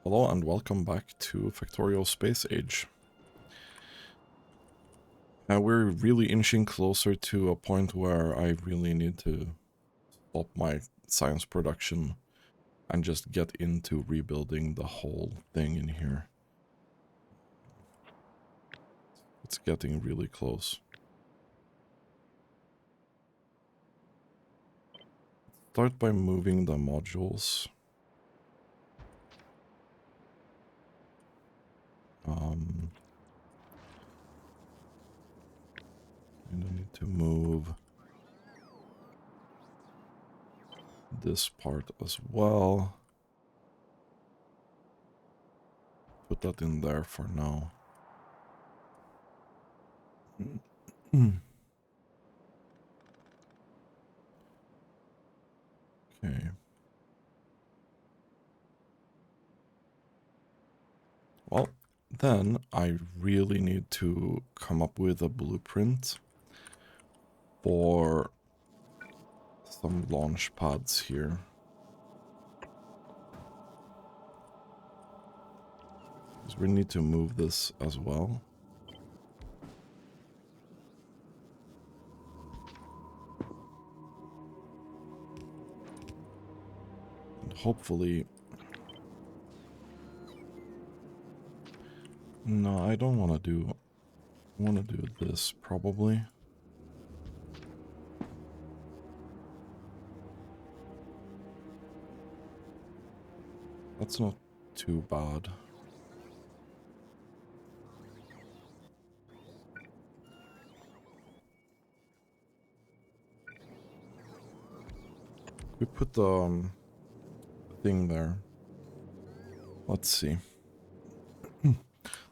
Hello and welcome back to Factorio Space Age. We're really inching closer to a point where I really need to stop my science production and just get into rebuilding the whole thing in here. It's getting really close. Start by moving the modules. And I need to move this part as well. Put that in there for now. Okay. Well, then I really need to come up with a blueprint for some launch pads here. Because we need to move this as well. And hopefully... No, I don't want to do... I want to do this, probably. That's not too bad. We put the thing there. Let's see.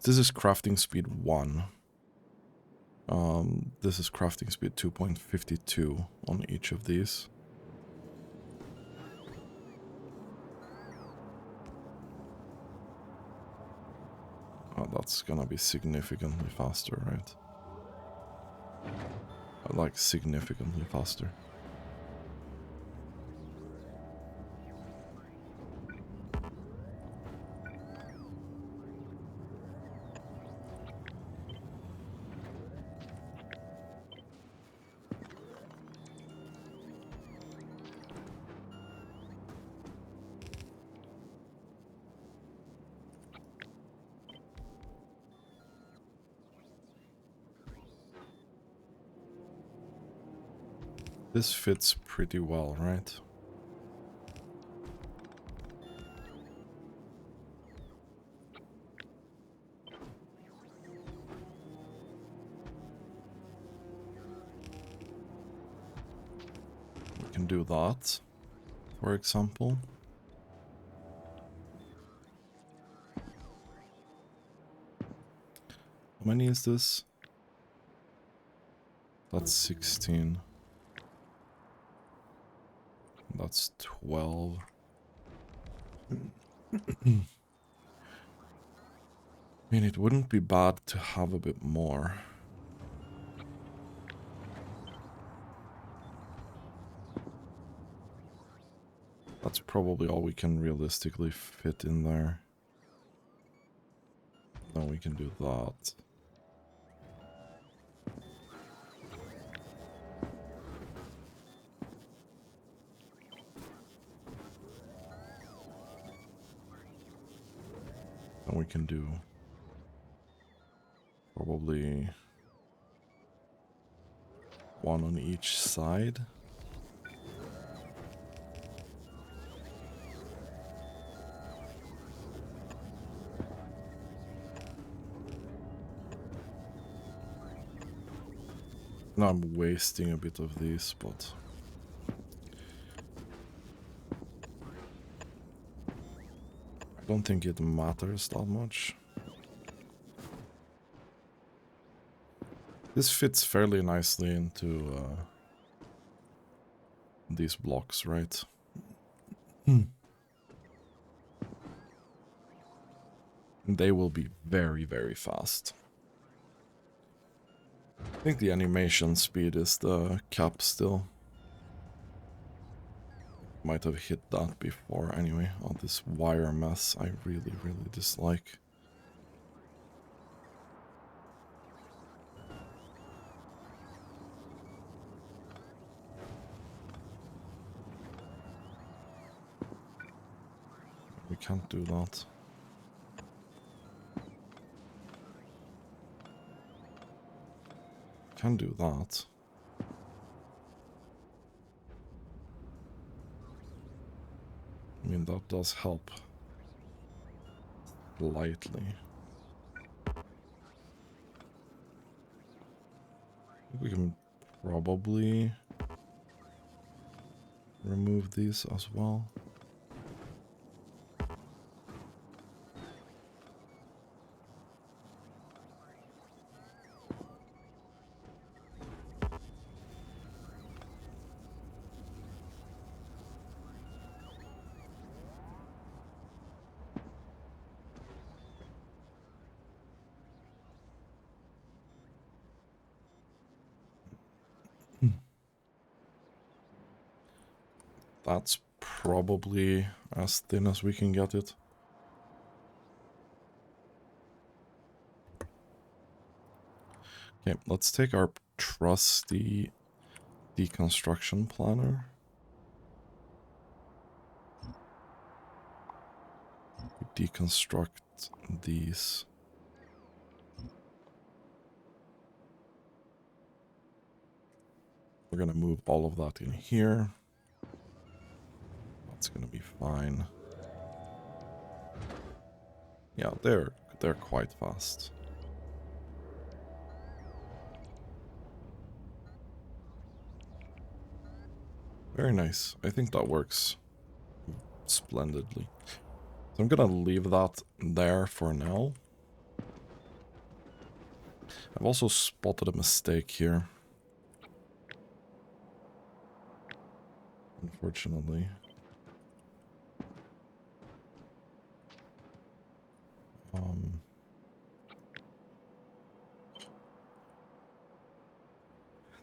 This is crafting speed 1. This is crafting speed 2.52 on each of these. Oh, that's gonna be significantly faster, right? Like, significantly faster. This fits pretty well, right? We can do that, for example. How many is this? That's 16. That's 12. I mean, it wouldn't be bad to have a bit more. That's probably all we can realistically fit in there. Then we can do that. Then we can do probably one on each side. Now I'm wasting a bit of these, but I don't think it matters that much. This fits fairly nicely into these blocks, right? They will be very, very fast. I think the animation speed is the cap still. Might have hit that before anyway. Oh, this wire mess I really, really dislike. We can't do that. Can do that. I mean, that does help. Slightly. I think we can probably remove these as well. That's probably as thin as we can get it. Okay, let's take our trusty deconstruction planner. Deconstruct these. We're gonna move all of that in here. That's gonna be fine. Yeah, they're quite fast. Very nice. I think that works splendidly. So I'm gonna leave that there for now. I've also spotted a mistake here. Unfortunately.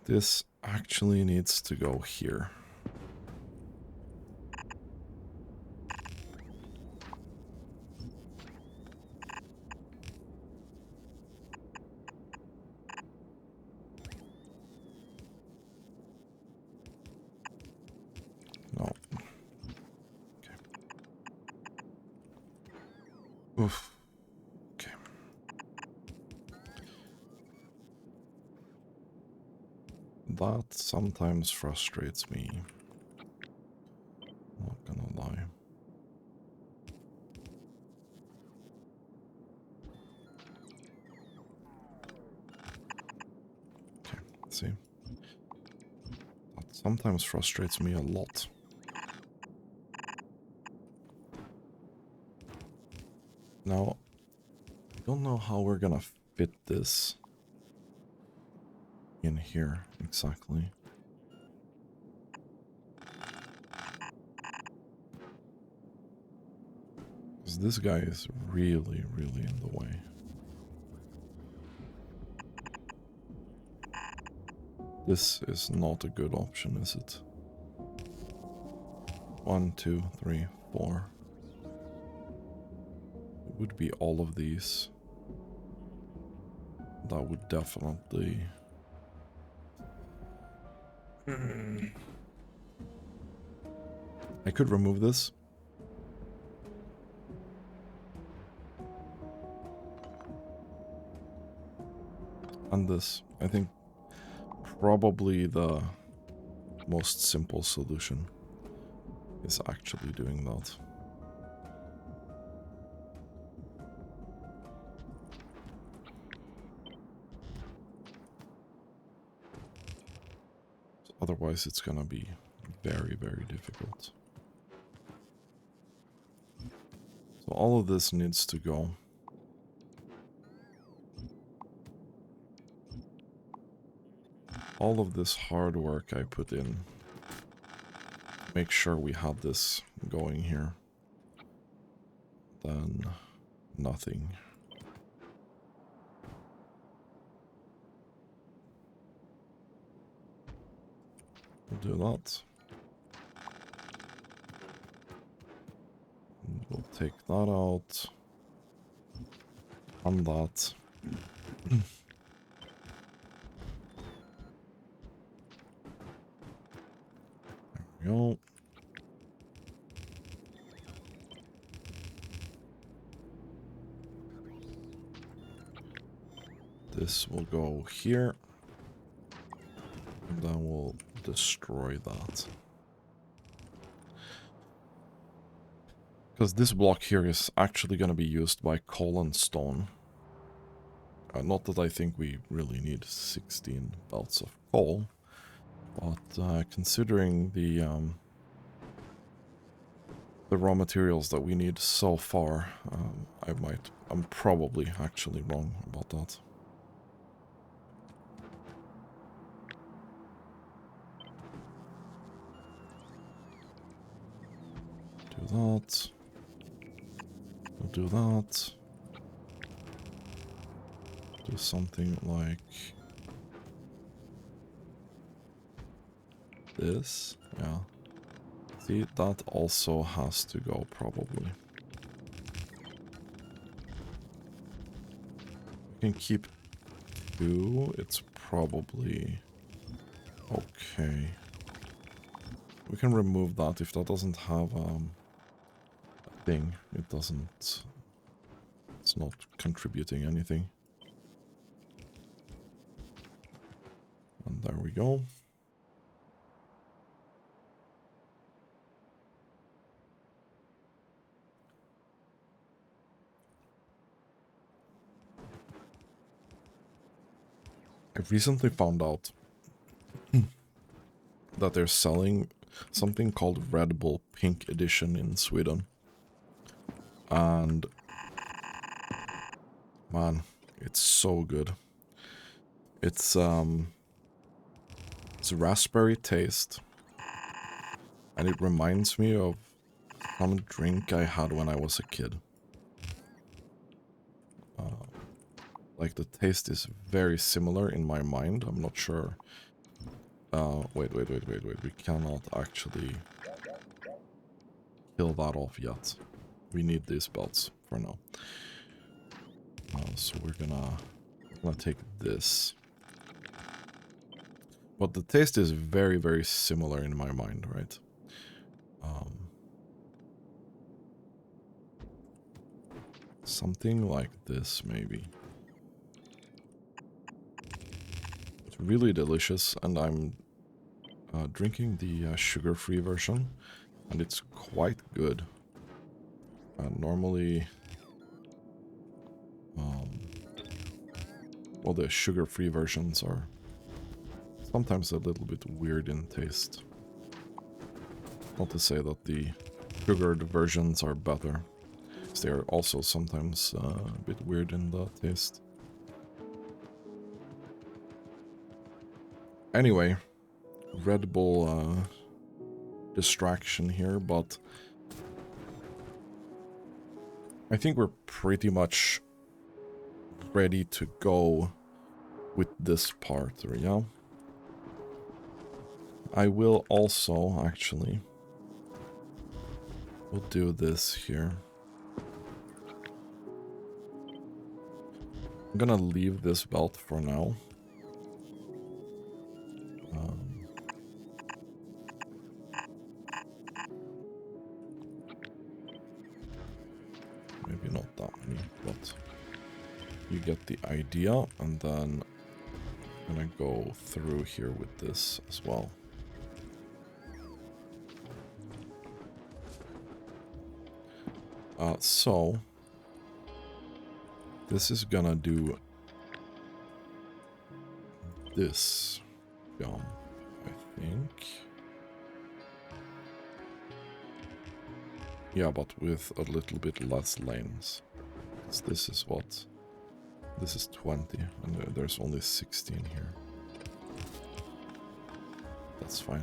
This actually needs to go here. No. Okay. Oof. Okay. That sometimes frustrates me. Not gonna lie. Okay, see. That sometimes frustrates me a lot. Now, I don't know how we're gonna fit this in here exactly. Because this guy is really, really in the way. This is not a good option, is it? 1, 2, 3, 4. It would be all of these. That would definitely... I could remove this. And this. I think probably the most simple solution is actually doing that. Otherwise it's gonna be very, very difficult. So all of this needs to go. All of this hard work I put in. Make sure we have this going here. Then nothing. We'll do that. take that out. On that. There we go. This will go here. And then we'll destroy that. Because this block here is actually going to be used by coal and stone. Not that I think we really need 16 belts of coal. But considering the raw materials that we need so far, I'm probably actually wrong about that. Do that. We'll do that. Do something like this. Yeah. See, that also has to go, probably. We can keep 2. It's probably okay. We can remove that if that doesn't have a thing. It doesn't... It's not contributing anything. And there we go. I recently found out that they're selling something called Red Bull Pink Edition in Sweden. And man, it's so good. It's raspberry taste, and it reminds me of some drink I had when I was a kid. Like, the taste is very similar in my mind. I'm not sure. Wait. We cannot actually kill that off yet. We need these belts for now. So we're gonna take this. But the taste is very, very similar in my mind, right? Something like this, maybe. It's really delicious, and I'm drinking the sugar-free version, and it's quite good. Normally, well, the sugar-free versions are sometimes a little bit weird in taste. Not to say that the sugared versions are better. They are also sometimes a bit weird in the taste. Anyway, Red Bull distraction here, but I think we're pretty much ready to go with this part, yeah? I will also, actually, we'll do this here. I'm gonna leave this belt for now. Maybe not that many, but you get the idea. And then I'm gonna go through here with this as well. So this is gonna do this, I think. Yeah, but with a little bit less lanes. This is what? This is 20, and there's only 16 here. That's fine.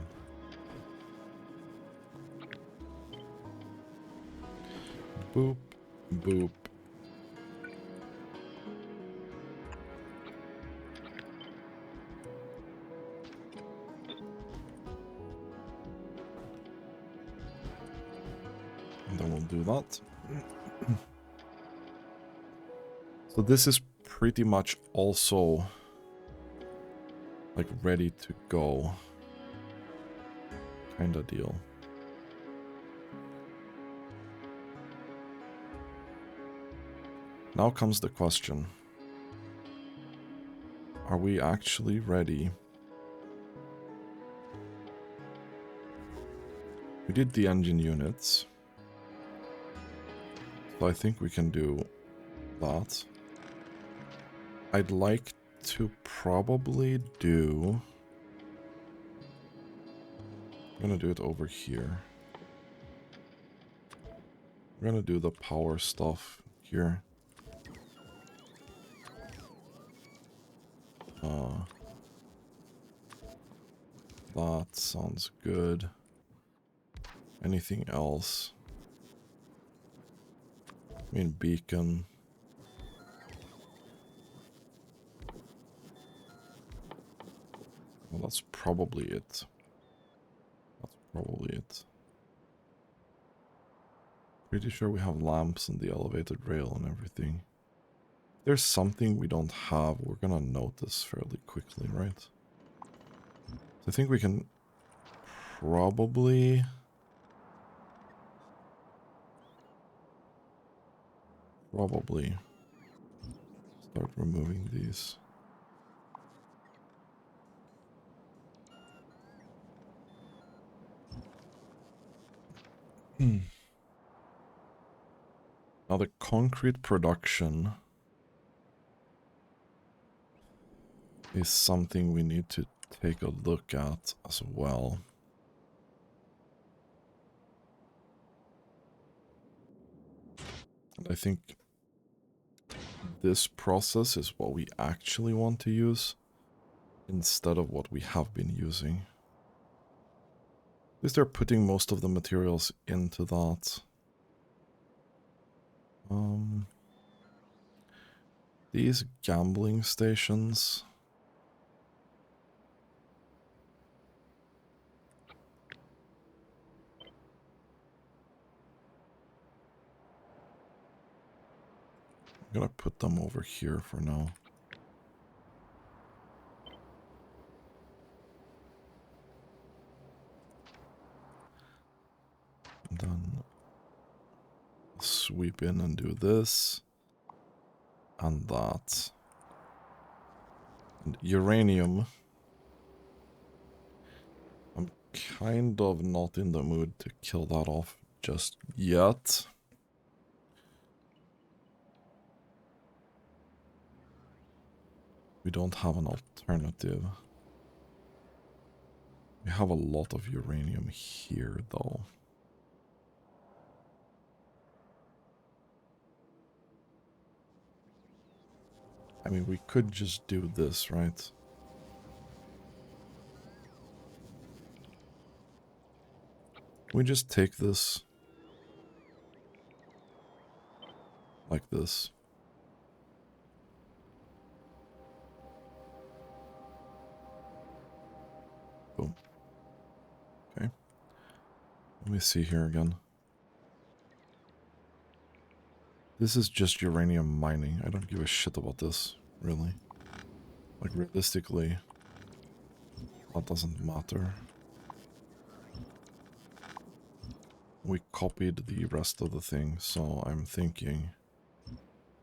Boop, boop. And then we'll do that. So this is pretty much also like ready to go kind of deal. Now comes the question. Are we actually ready? We did the engine units. So I think we can do that. I'd like to probably do... I'm gonna do it over here. I'm gonna do the power stuff here. That sounds good. Anything else? I mean, beacon. Well, that's probably it. That's probably it. Pretty sure we have lamps in the elevated rail and everything. If there's something we don't have, we're gonna notice fairly quickly, right? So I think we can probably... start removing these. Now the concrete production is something we need to take a look at as well. And I think this process is what we actually want to use instead of what we have been using. At least they're putting most of the materials into that. These gambling stations. I'm gonna put them over here for now. And then sweep in and do this. And that. And uranium. I'm kind of not in the mood to kill that off just yet. We don't have an alternative. We have a lot of uranium here, though. I mean, we could just do this, right? We just take this like this. Boom. Okay. Let me see here again. This is just uranium mining. I don't give a shit about this, really. Like, realistically, that doesn't matter. We copied the rest of the thing, so I'm thinking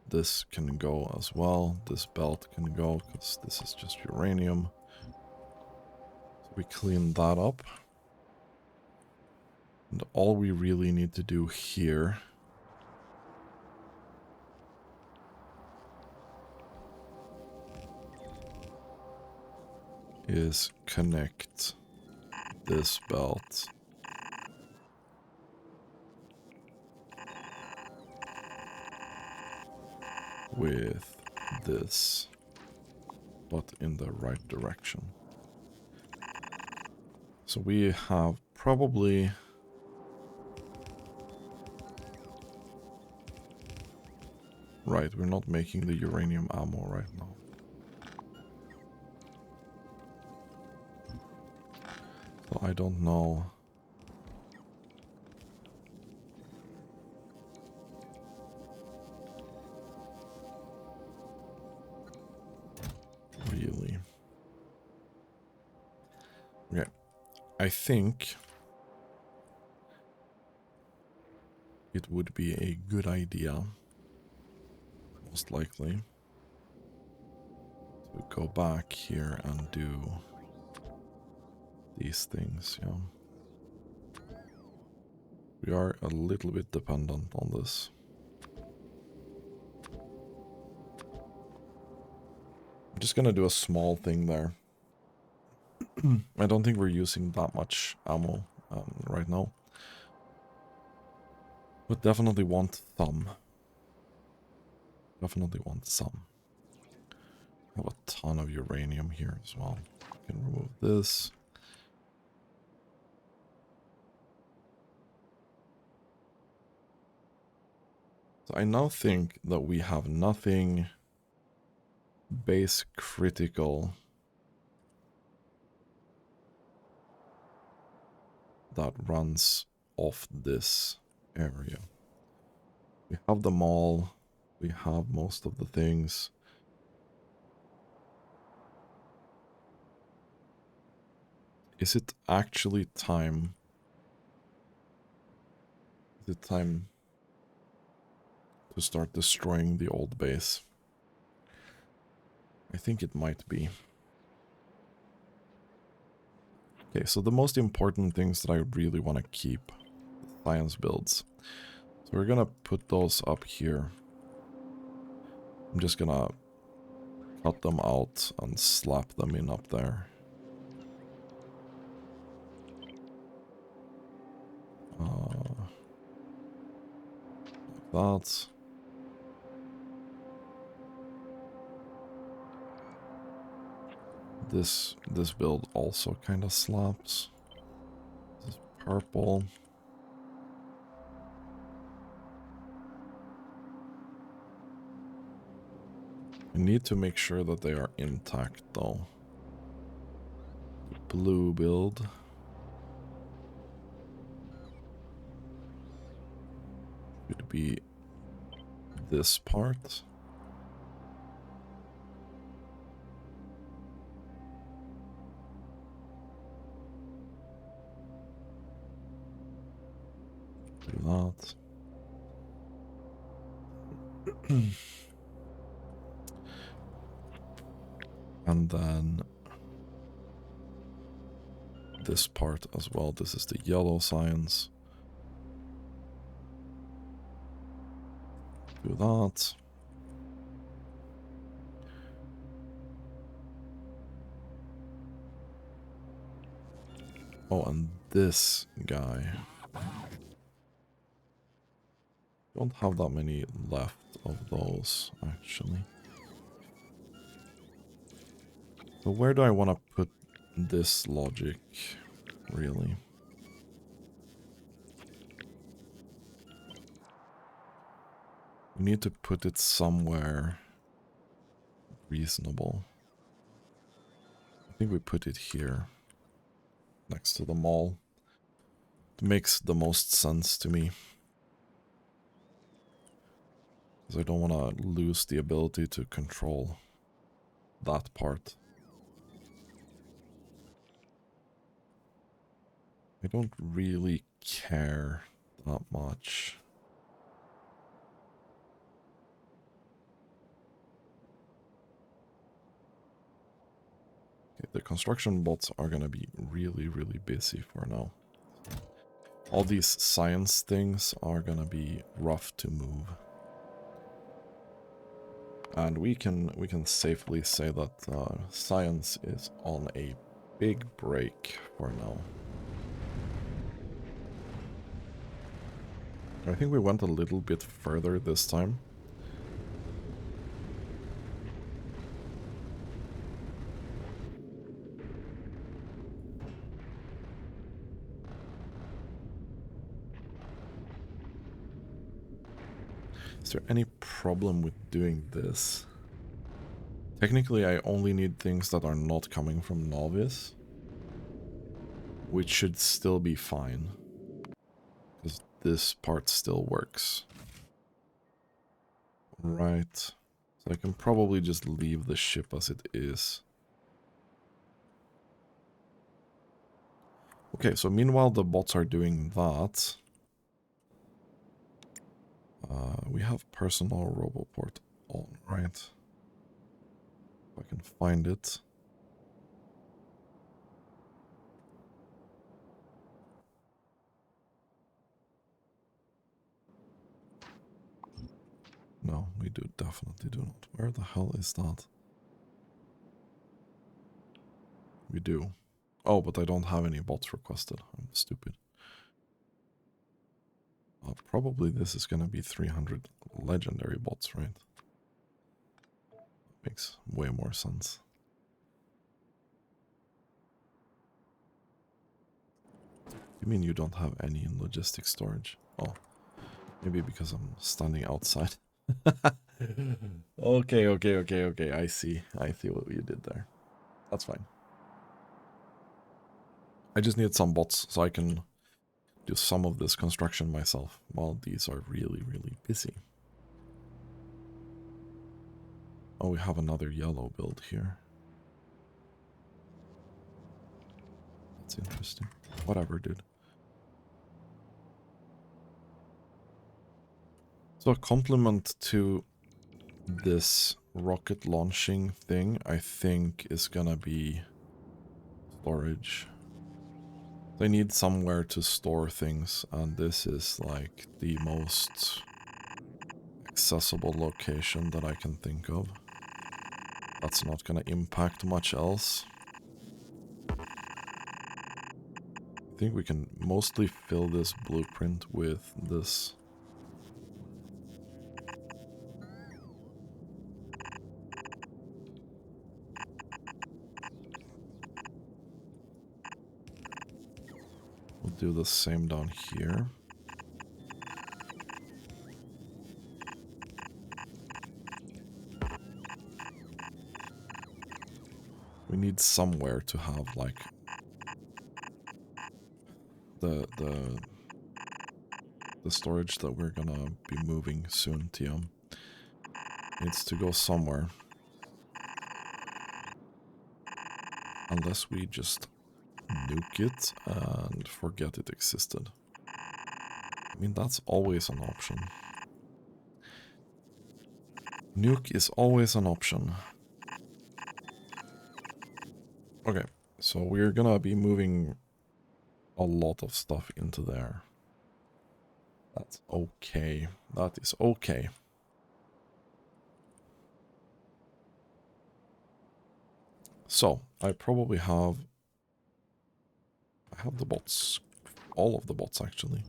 this can go as well. This belt can go, because this is just uranium. So we clean that up. And all we really need to do here is connect this belt with this, but in the right direction. So we have probably... Right, we're not making the uranium ammo right now. So I don't know I think it would be a good idea, most likely, to go back here and do these things, yeah. We are a little bit dependent on this. I'm just gonna do a small thing there. I don't think we're using that much ammo right now. But definitely want some. Definitely want some. I have a ton of uranium here as well. I can remove this. So I now think that we have nothing base critical that runs off this area. We have them all. We have most of the things. Is it actually time? Is it time to start destroying the old base? I think it might be. Okay, so the most important things that I really want to keep, science builds. So we're gonna put those up here. I'm just gonna cut them out and slap them in up there. Like that. This build also kind of slaps. This is purple. I need to make sure that they are intact though. Blue build. Could be this part. Do that. And then this part as well. This is the yellow science. Do that. Oh, and this guy. Don't have that many left of those, actually. So where do I want to put this logic, really? We need to put it somewhere reasonable. I think we put it here, next to the mall. It makes the most sense to me. Because I don't want to lose the ability to control that part. I don't really care that much. Okay, the construction bots are gonna be really, really busy for now. All these science things are gonna be rough to move. And we can safely say that science is on a big break for now. I think we went a little bit further this time. Is there any problem with doing this? Technically, I only need things that are not coming from nauvis, which should still be fine, because this part still works. Right. So I can probably just leave the ship as it is. Okay, so meanwhile the bots are doing that, we have personal roboport on, right? If I can find it. No, we definitely do not. Where the hell is that? We do. Oh, but I don't have any bots requested. I'm stupid. Probably this is gonna be 300 legendary bots, right? Makes way more sense. You mean you don't have any in logistic storage? Oh, maybe because I'm standing outside. Okay. I see what you did there. That's fine. I just need some bots so I can do some of this construction myself while these are really, really busy. Oh, we have another yellow build here. That's interesting. Whatever, dude. So a compliment to this rocket launching thing, I think, is gonna be storage. They need somewhere to store things, and this is like the most accessible location that I can think of. That's not gonna impact much else. I think we can mostly fill this blueprint with this. We'll do the same down here. We need somewhere to have like the storage that we're gonna be moving soon, TM. Needs to go somewhere. Unless we just nuke it and forget it existed. I mean, that's always an option. Nuke is always an option. Okay, so we're gonna be moving a lot of stuff into there. That's okay. That is okay. So, I probably have... I have the bots. All of the bots, actually.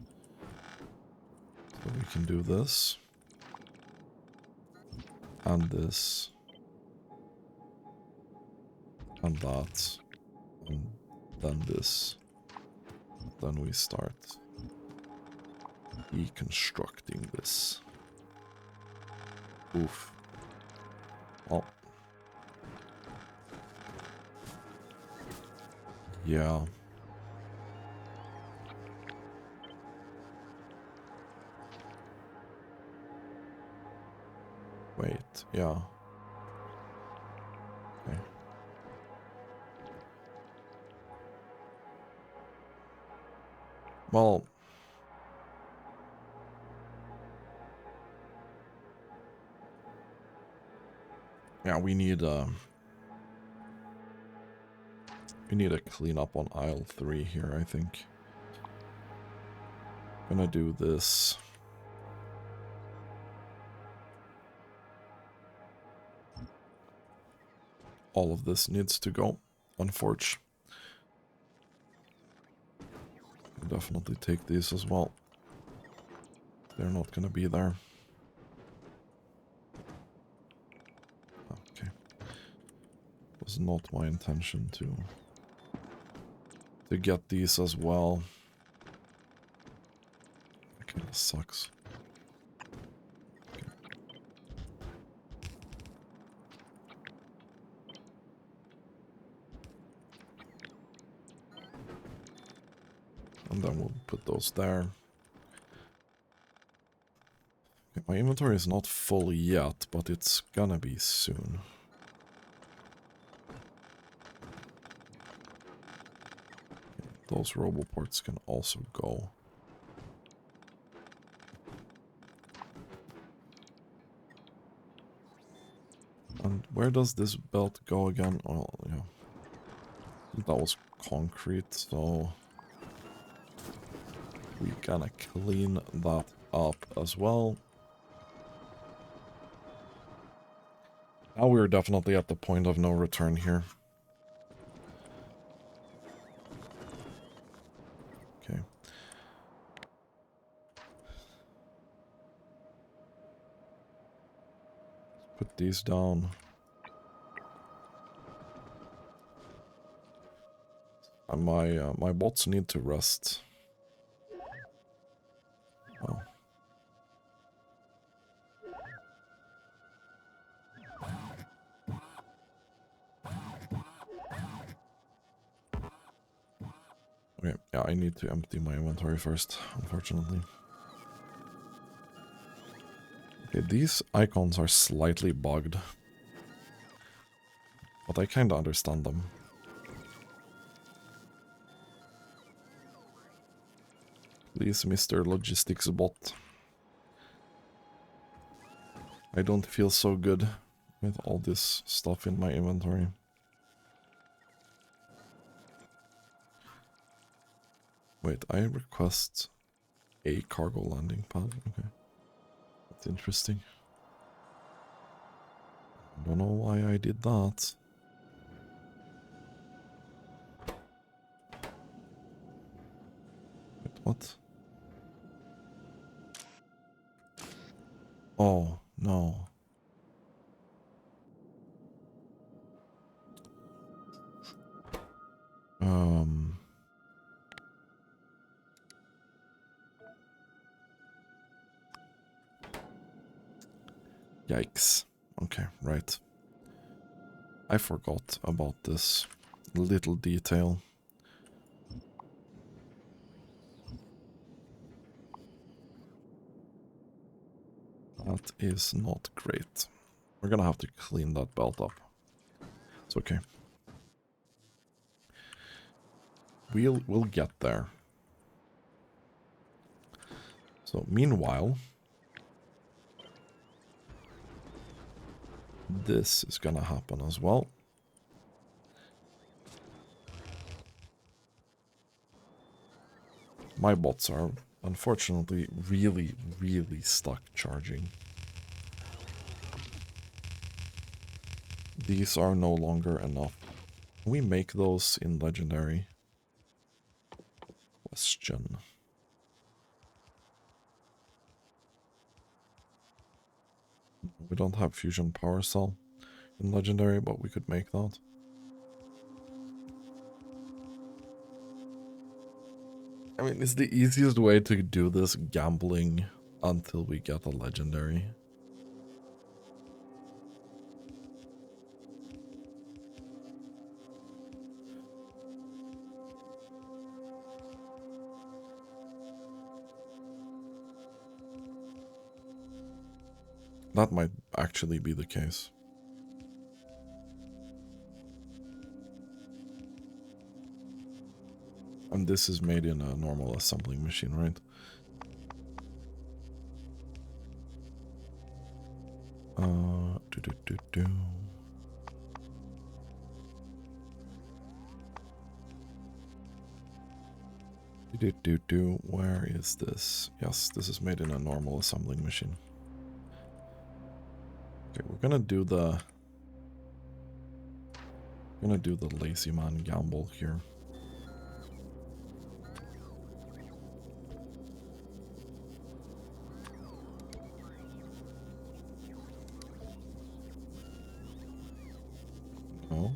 So we can do this. And this. And that. And then this. Then we start deconstructing this. Oof. Well. Yeah. Wait, yeah. Okay. Well... yeah, we need a cleanup on aisle 3 here, I think. Gonna do this. All of this needs to go, unfortunately. Definitely take these as well. They're not gonna be there. Okay. Was not my intention to get these as well. That kind of sucks. Okay. And then we'll put those there. Okay, my inventory is not full yet, but it's gonna be soon. those roboports can also go. And where does this belt go again? Well, yeah. That was concrete, so we gotta clean that up as well. Now we're definitely at the point of no return here. Okay. Put these down. And my bots need to rest. Oh. Okay, yeah, I need to empty my inventory first, unfortunately. Okay, these icons are slightly bugged. But I kinda understand them. Please, Mr. Logistics bot. I don't feel so good with all this stuff in my inventory. Wait, I request a cargo landing pad? Okay. That's interesting. I don't know why I did that. Wait, what? Oh, no. Yikes. Okay, right. I forgot about this little detail. That is not great. We're gonna have to clean that belt up. It's okay. We'll get there. So meanwhile, this is gonna happen as well. My bots are unfortunately really, really stuck charging. These are no longer enough. Can we make those in legendary? Question. We don't have fusion power cell in legendary, but we could make that. I mean, it's the easiest way to do this gambling until we get a legendary. That might actually be the case. And this is made in a normal assembling machine, right? Where is this? Yes, this is made in a normal assembling machine. Okay, we're gonna do the lazy man gamble here. No,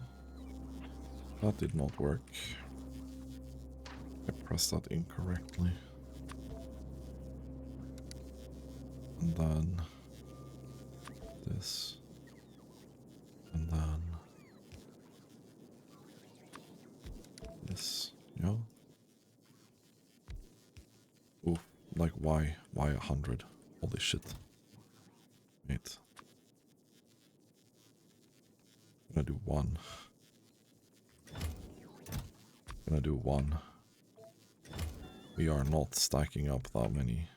that did not work. I pressed that incorrectly. And then this. And then this. Yeah. Ooh, like why? Why 100? Holy shit. Wait. I'm gonna do one. I'm gonna do one. We are not stacking up that many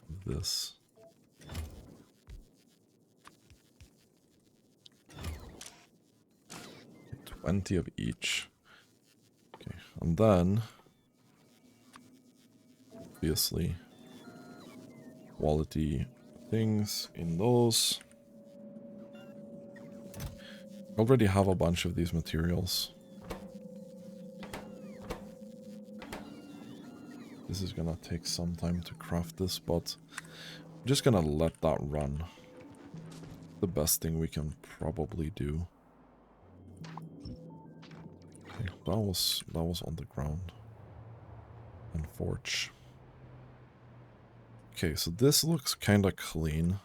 of this. 20 of each. Okay, and then obviously quality things in those. I already have a bunch of these materials. This is gonna take some time to craft this, but I'm just gonna let that run. The best thing we can probably do. Okay, that was on the ground. And forge. Okay, so this looks kinda clean.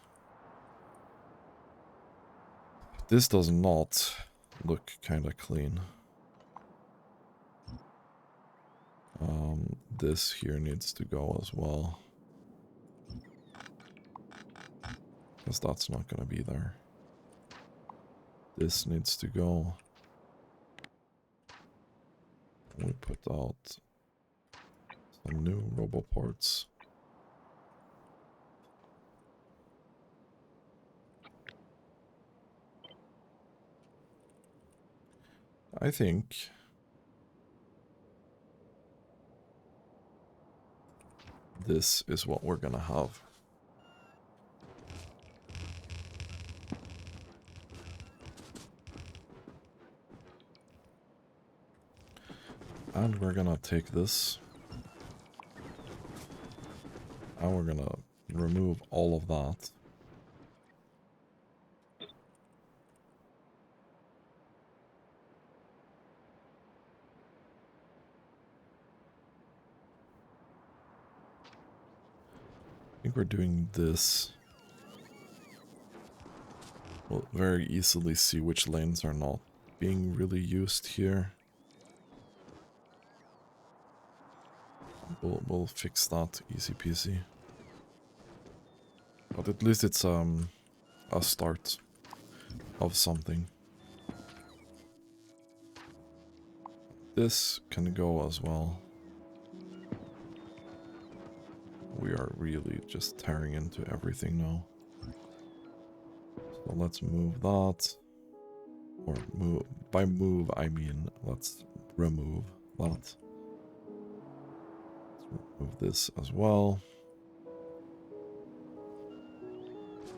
This does not look kinda clean. This here needs to go as well. Because that's not gonna be there. This needs to go. We put out some new robo parts. I think this is what we're gonna have. And we're gonna take this. And we're gonna remove all of that. I think we're doing this. We'll very easily see which lanes are not being really used here. We'll fix that easy peasy. But at least it's a start of something. This can go as well. We are really just tearing into everything now. So let's move that. Or move. By move, I mean let's remove that. Let's remove this as well.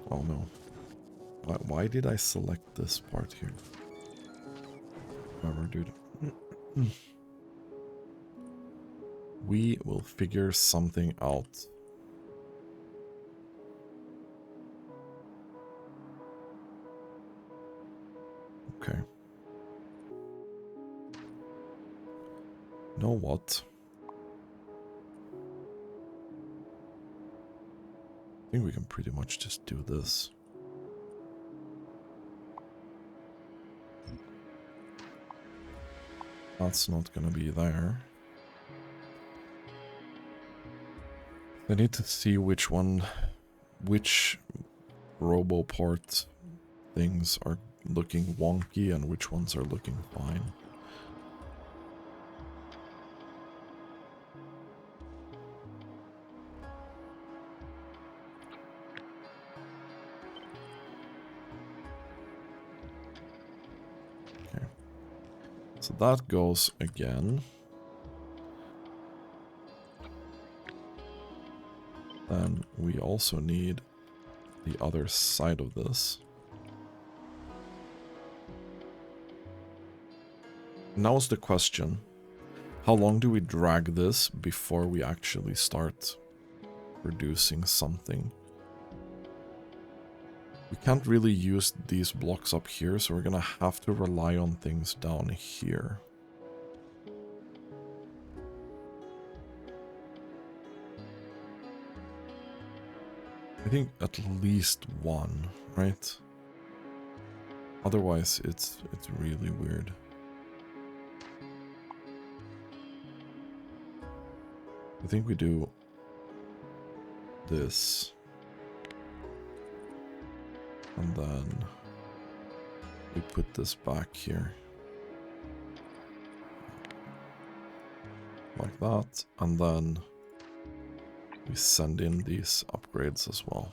Oh no. Why did I select this part here? Whatever, dude. We will figure something out. Okay. You know what? I think we can pretty much just do this. That's not gonna be there. I need to see which robo part things are looking wonky and which ones are looking fine. Okay. So that goes again. Then we also need the other side of this. Now is the question, how long do we drag this before we actually start producing something? We can't really use these blocks up here, so we're gonna have to rely on things down here. I think at least one, right? Otherwise, it's really weird. I think we do this. And then we put this back here. like that, and then we send in these upgrades as well.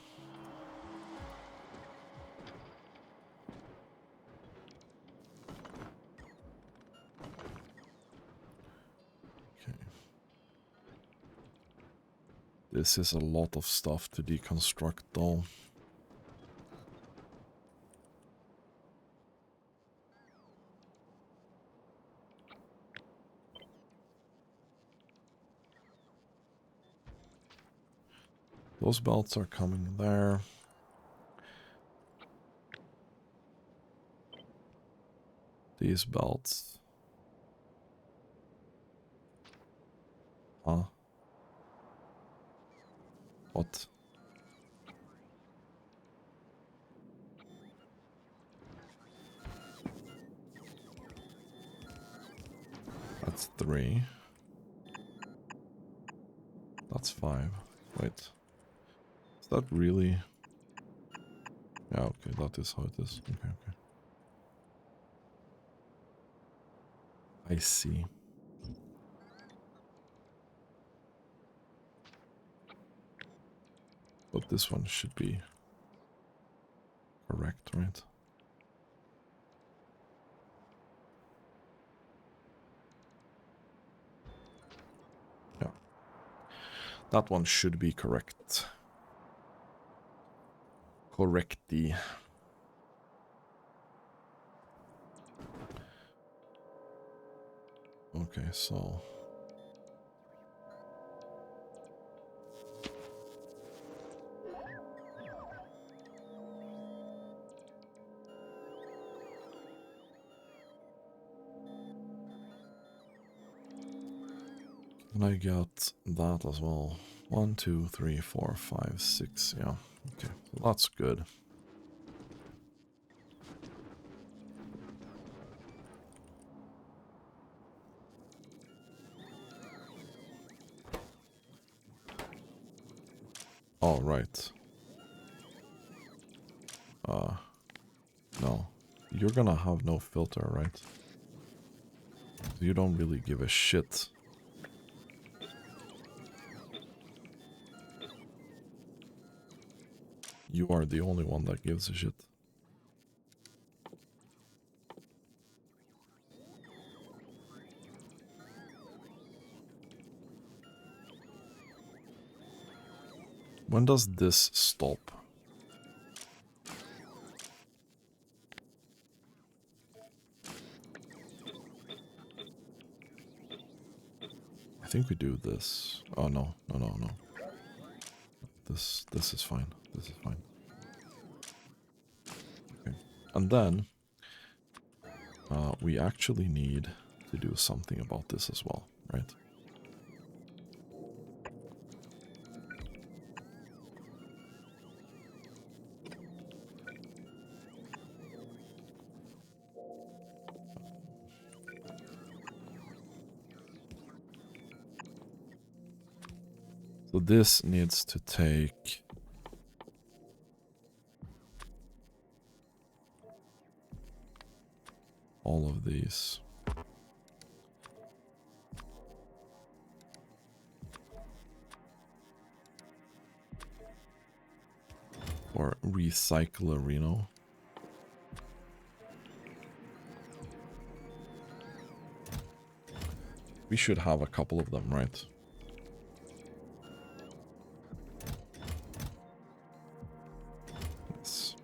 Okay. This is a lot of stuff to deconstruct though. Those belts are coming there. These belts. Huh? What? That's 3. That's 5. Wait. Is that really... Yeah, okay, that is how it is. Okay, okay. I see. But this one should be correct, right? Yeah. That one should be correct. Correcty. Okay, so... And I got that as well. 1, 2, 3, 4, 5, 6. Yeah, okay, so that's good. All right. No. You're gonna have no filter, right? You don't really give a shit. You are the only one that gives a shit. When does this stop? I think we do this. Oh no, no, no, no. This is fine. This is fine. Okay. And then we actually need to do something about this as well, right? So this needs to take all of these. Or recycle Reno. We should have a couple of them, right? Yes.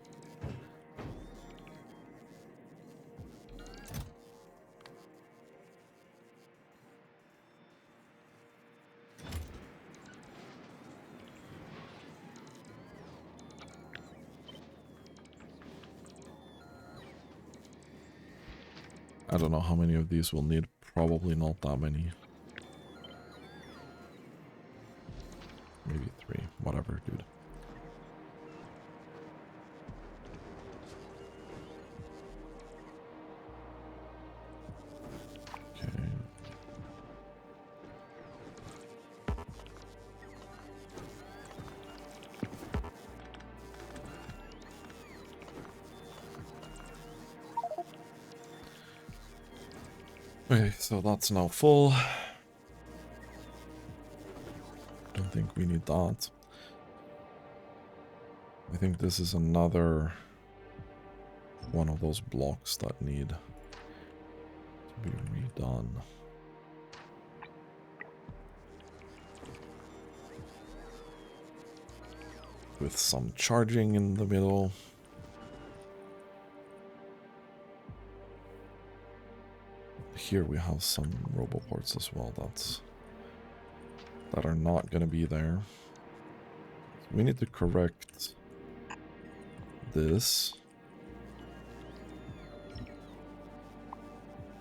I don't know how many of these we'll need. Probably not that many. Maybe 3. Whatever, dude. Okay. Okay, so that's now full. don't think we need that. I think this is another one of those blocks that need to be redone. With some charging in the middle. Here we have some roboports as well that are not going to be there. We need to correct this.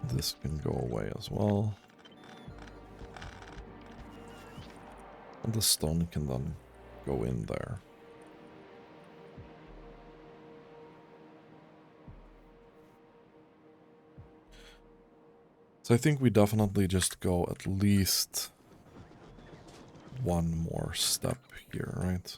This can go away as well. And the stone can then go in there. So I think we definitely just go at least one more step here, right?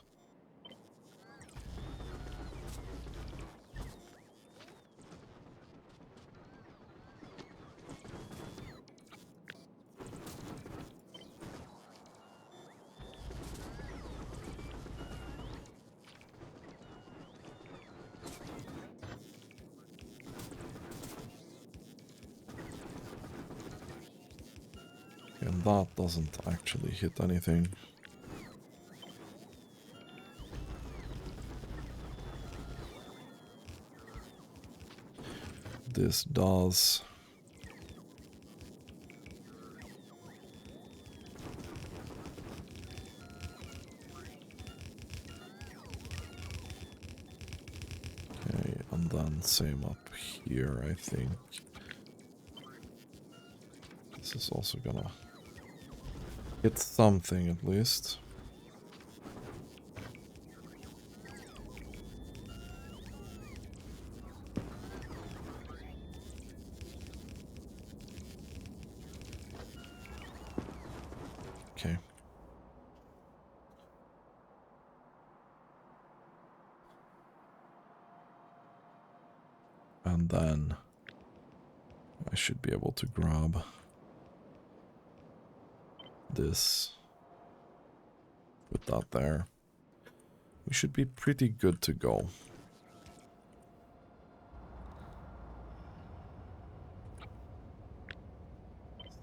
And that doesn't actually hit anything. This does. Okay, and then same up here, I think. This is also gonna hit something at least. Okay. And then I should be able to grab this, put that there. We should be pretty good to go.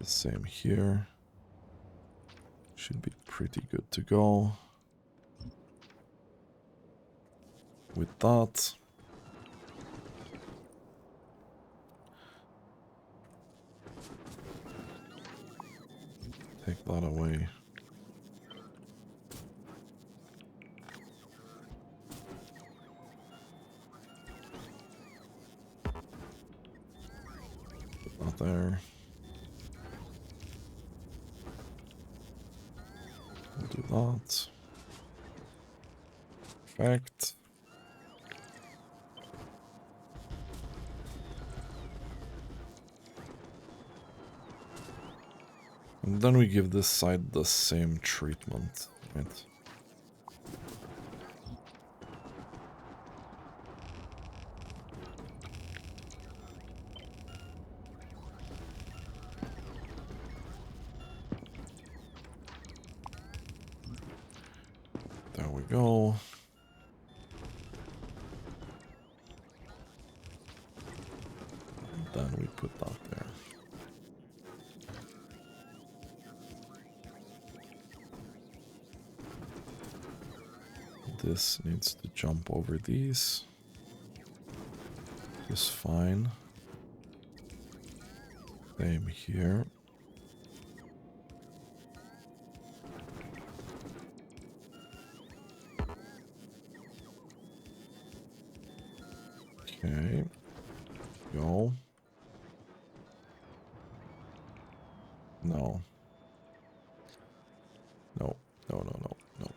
The same here. Should be pretty good to go. With that. Take that away. Put that there. We'll do that. Perfect. And then we give this side the same treatment, right? There we go. And then we put that there. This needs to jump over these. Just fine. Same here. Okay. Go. No. No. No, no, no, no.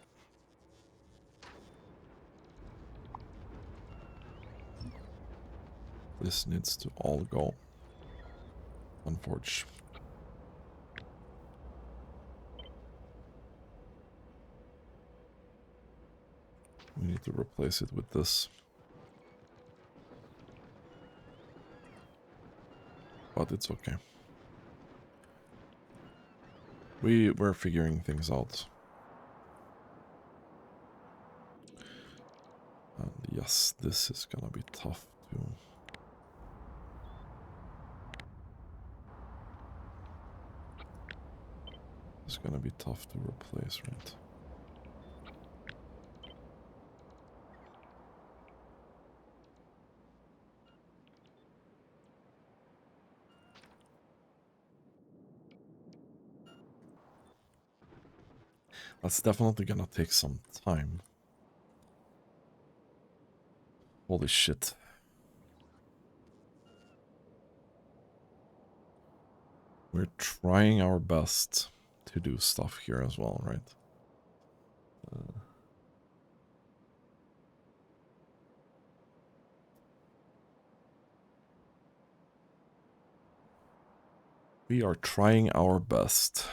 This needs to all go. Unfortunately. We need to replace it with this. But it's okay. We're figuring things out. Yes, this is gonna be tough too. It's gonna be tough to replace, right? That's definitely gonna take some time. Holy shit. We're trying our best to do stuff here as well, right? We are trying our best.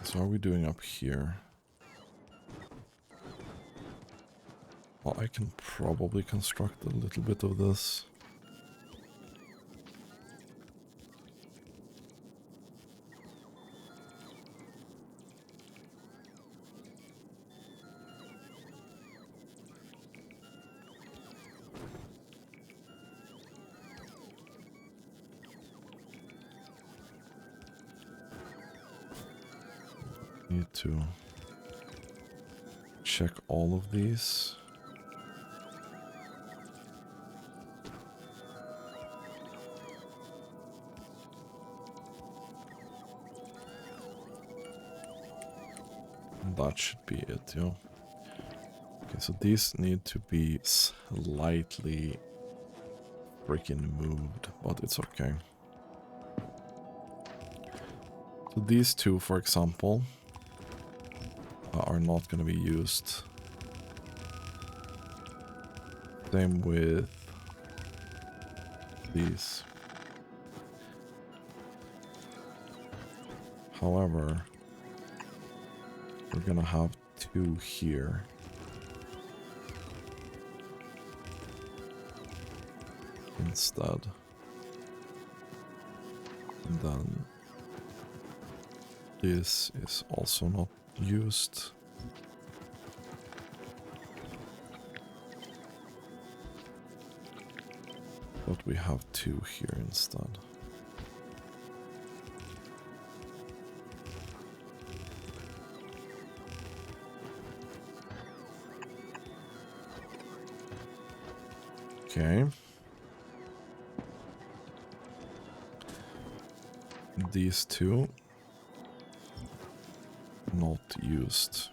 So what are we doing up here? Well, I can probably construct a little bit of this. Need to check all of these. That should be it, yeah. Okay, so these need to be slightly freaking moved, but it's okay. So these two, for example, are not going to be used. Same with these. However, we're going to have two here. Instead. And then this is also not used. But we have two here instead. Okay. These two not used.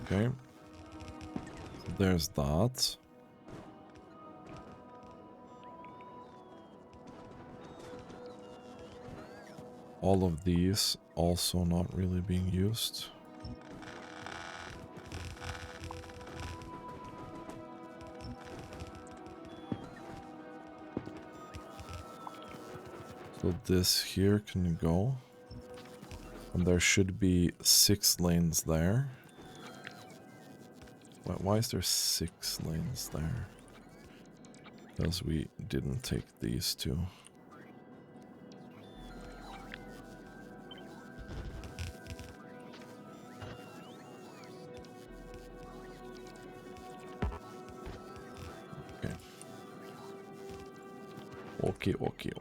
Okay. There's that. All of these also not really being used. So this here can go. And there should be 6 lanes there. Why is there 6 lanes there? Because we didn't take these two. Okay. Okay.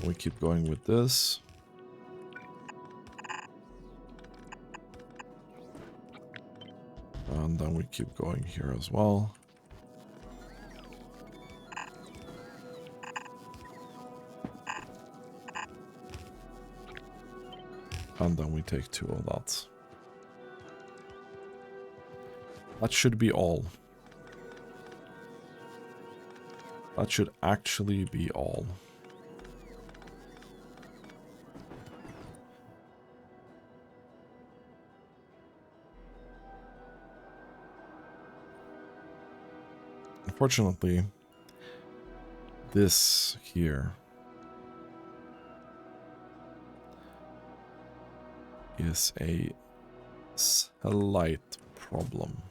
We keep going with this. And then we keep going here as well. And then we take 2 of that. That should be all. That should actually be all. Unfortunately, this here is a slight problem.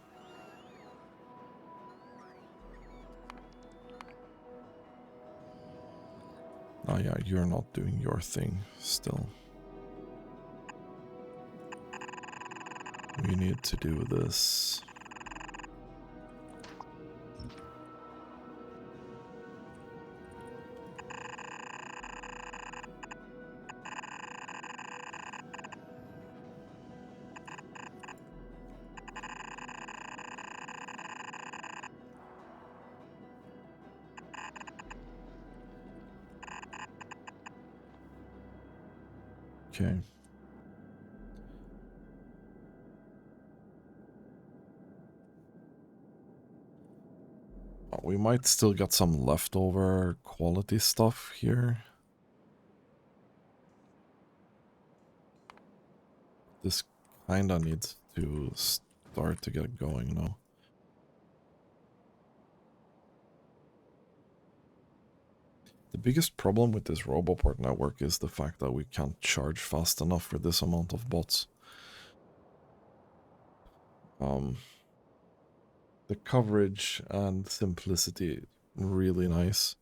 Oh yeah, you're not doing your thing still. We need to do this. Okay. We might still get some leftover quality stuff here. This kinda needs to start to get going now. The biggest problem with this Roboport network is the fact that we can't charge fast enough for this amount of bots. The coverage and simplicity, really nice.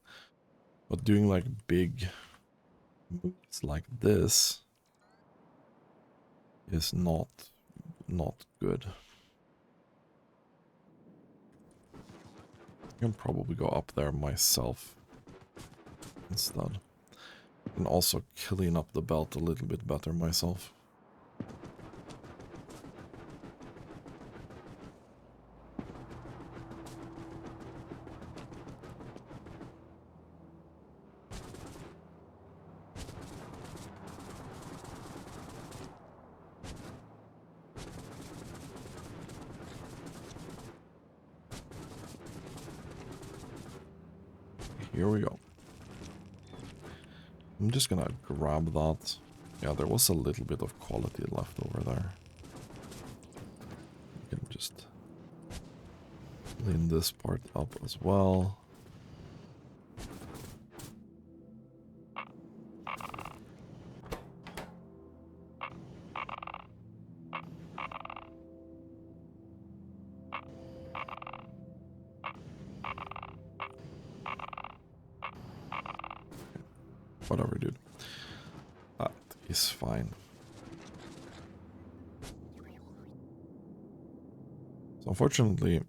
But doing like big moves like this is not good. I can probably go up there myself instead. And also clean up the belt a little bit better myself. Here we go. I'm just gonna grab that. Yeah, there was a little bit of quality left over there. We can just clean this part up as well. Whatever, dude. That is fine. So unfortunately,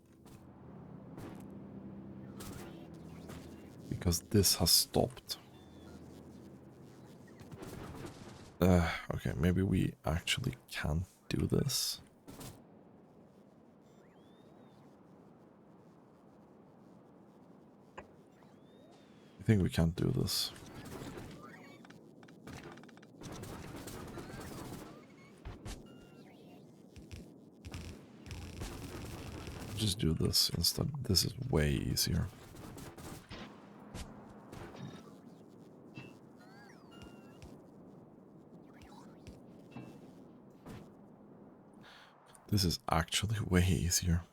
because this has stopped. Okay, maybe we actually can't do this. I think we can't do this. Just do this instead. This is way easier. This is actually way easier.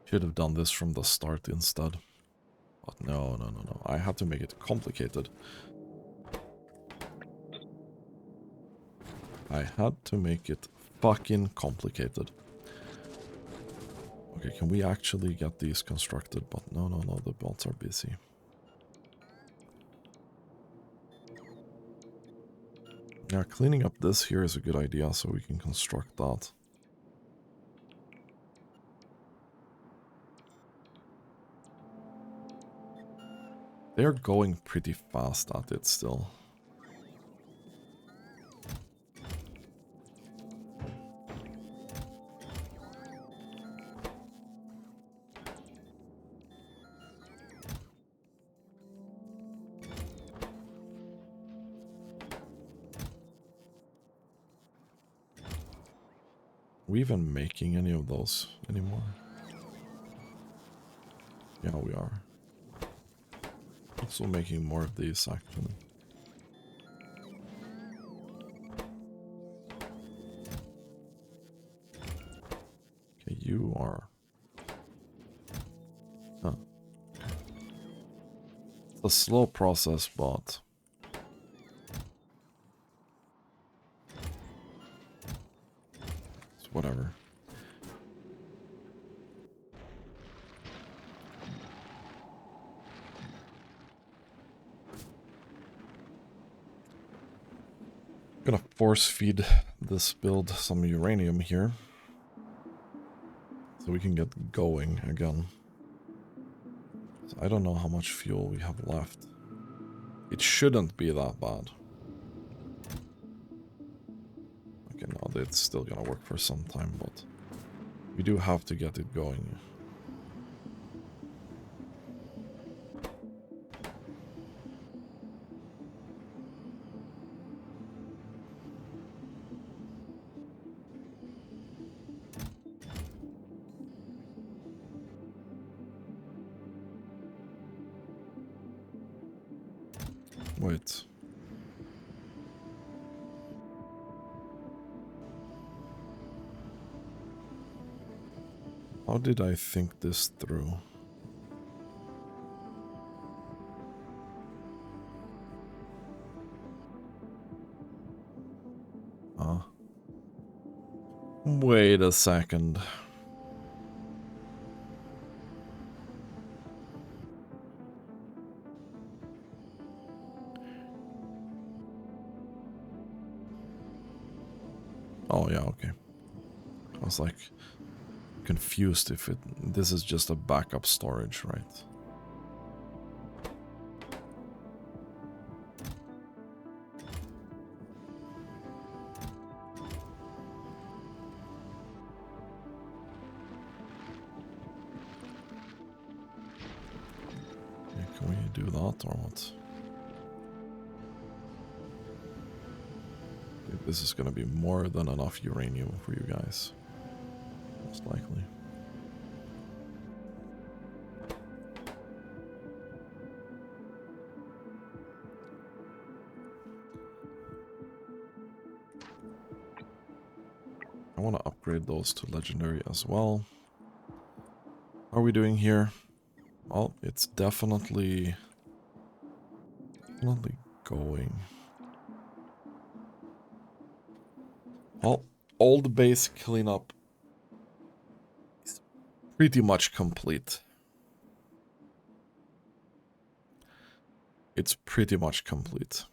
Should have done this from the start instead. But no. I had to make it complicated. I had to make it fucking complicated. Okay, can we actually get these constructed? But no, the bots are busy. Yeah, cleaning up this here is a good idea, so we can construct that. They're going pretty fast at it still. Are we even making any of those anymore? Yeah, we are. Also making more of these, actually. you are... Huh. It's a slow process, but... it's whatever. Gonna force feed this build some uranium here, so we can get going again. So I don't know how much fuel we have left. It shouldn't be that bad. Okay, no, it's still gonna work for some time, but we do have to get it going. Wait. How did I think this through? Wait a second. Oh yeah, okay. I was like confused if this is just a backup storage, right? Yeah, can we do that or what? This is gonna be more than enough uranium for you guys. Most likely. I want to upgrade those to legendary as well. How are we doing here? Well, it's definitely going. Well, old base cleanup is pretty much complete. It's pretty much complete.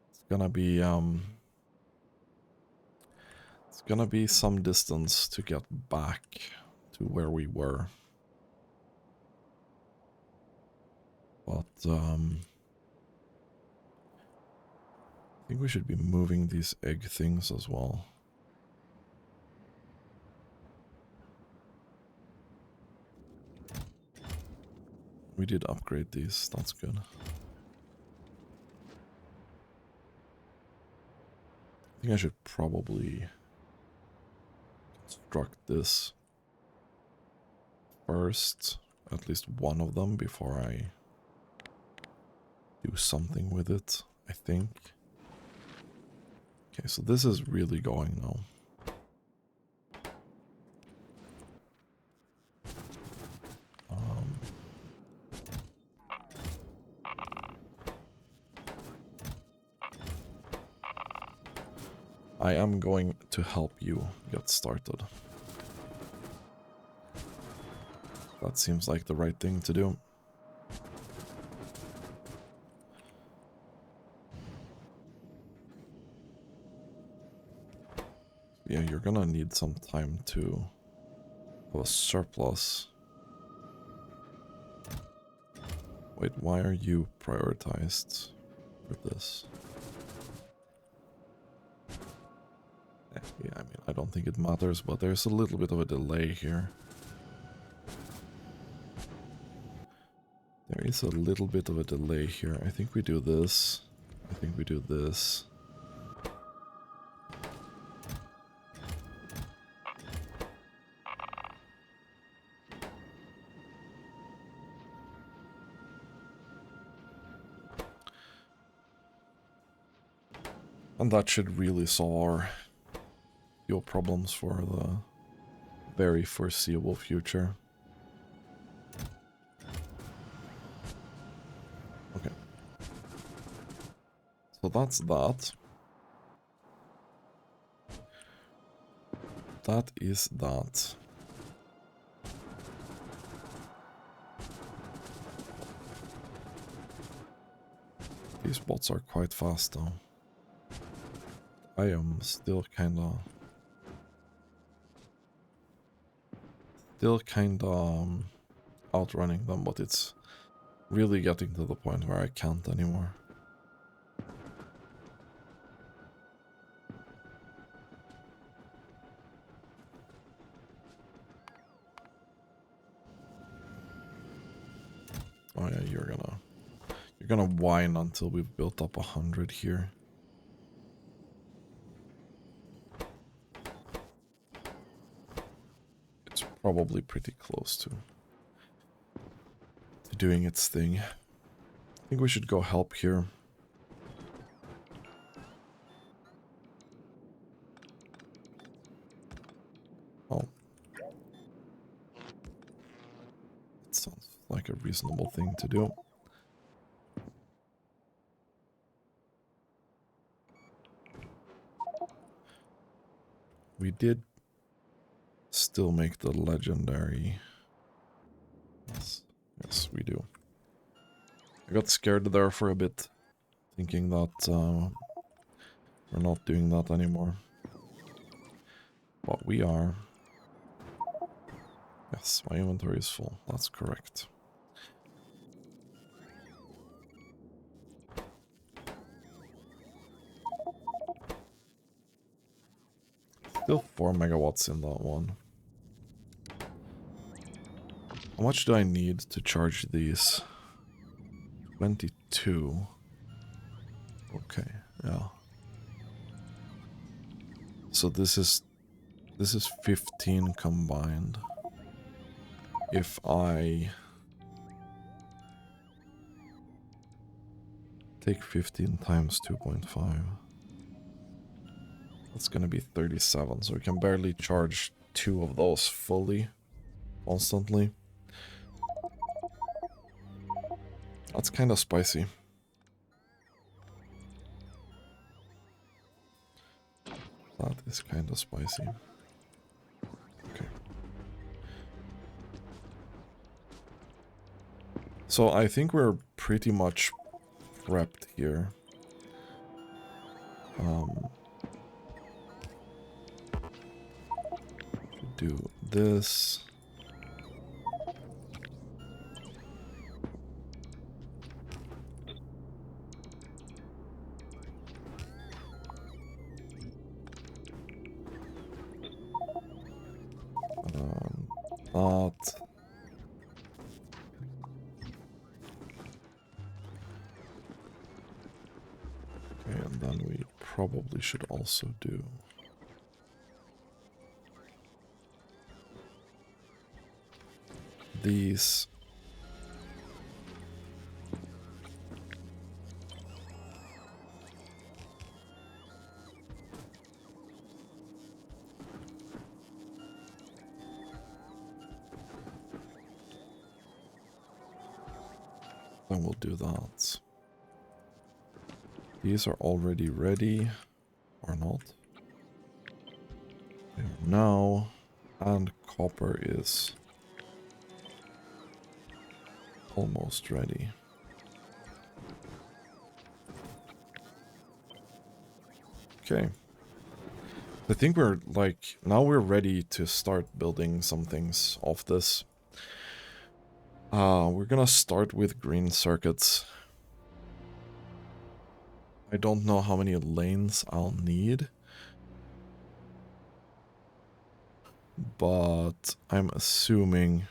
It's gonna be some distance to get back to where we were. But I think we should be moving these egg things as well. We did upgrade these, that's good. I think I should probably construct this first, at least one of them, before I do something with it, I think. Okay, so this is really going now. I am going to help you get started. That seems like the right thing to do. Yeah, you're gonna need some time to have a surplus. Wait, why are you prioritized for this? Yeah, I mean, I don't think it matters, but there's a little bit of a delay here. There is a little bit of a delay here. I think we do this. I think we do this. And that should really solve your problems for the very foreseeable future. Okay. So that's that. That is that. These bots are quite fast though. I am still kinda outrunning them, but it's really getting to the point where I can't anymore. Oh yeah, you're gonna whine until we've built up 100 here. It's probably pretty close to doing its thing. I think we should go help here. Oh. That sounds like a reasonable thing to do. We did still make the legendary. Yes, we do. I got scared there for a bit, thinking that we're not doing that anymore. But we are. Yes, my inventory is full. That's correct. Still 4 megawatts in that one. How much do I need to charge these? 22. Okay, yeah. So this is 15 combined. If I take 15 times 2.5, that's gonna be 37. So we can barely charge 2 of those fully, constantly. That's kind of spicy. That is kind of spicy. Okay. So I think we're pretty much prepped here. Do this. That. Okay, and then we probably should also do these. Then we'll do that. These are already ready, or not. They are now, and copper is almost ready. Okay. I think we're like, now we're ready to start building some things off this. We're gonna start with green circuits. I don't know how many lanes I'll need, but I'm assuming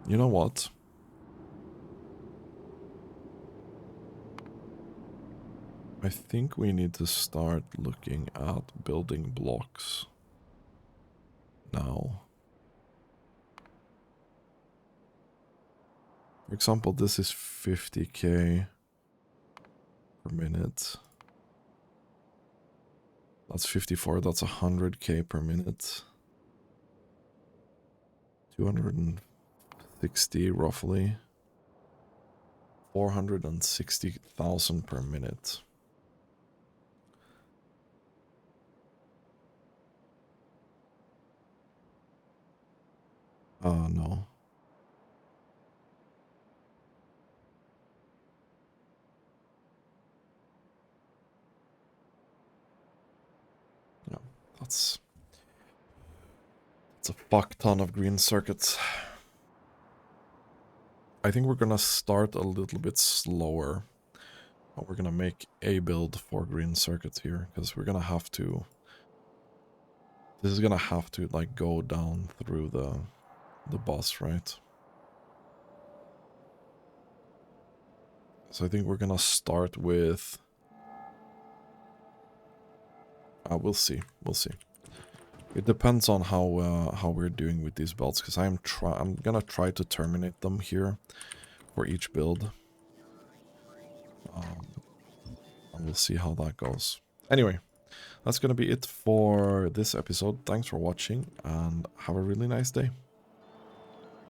you know what? I think we need to start looking at building blocks. now. For example, this is 50k per minute. That's 54, that's 100k per minute. 260 roughly. 460,000 per minute. No. Yeah, that's a fuck ton of green circuits. I think we're gonna start a little bit slower. But we're gonna make a build for green circuits here, because we're gonna have to... This is gonna have to, like, go down through the boss, right? So I think we're gonna start with... we'll see. We'll see. It depends on how we're doing with these belts, because I'm gonna try to terminate them here for each build. And we'll see how that goes. Anyway, that's gonna be it for this episode. Thanks for watching, and have a really nice day.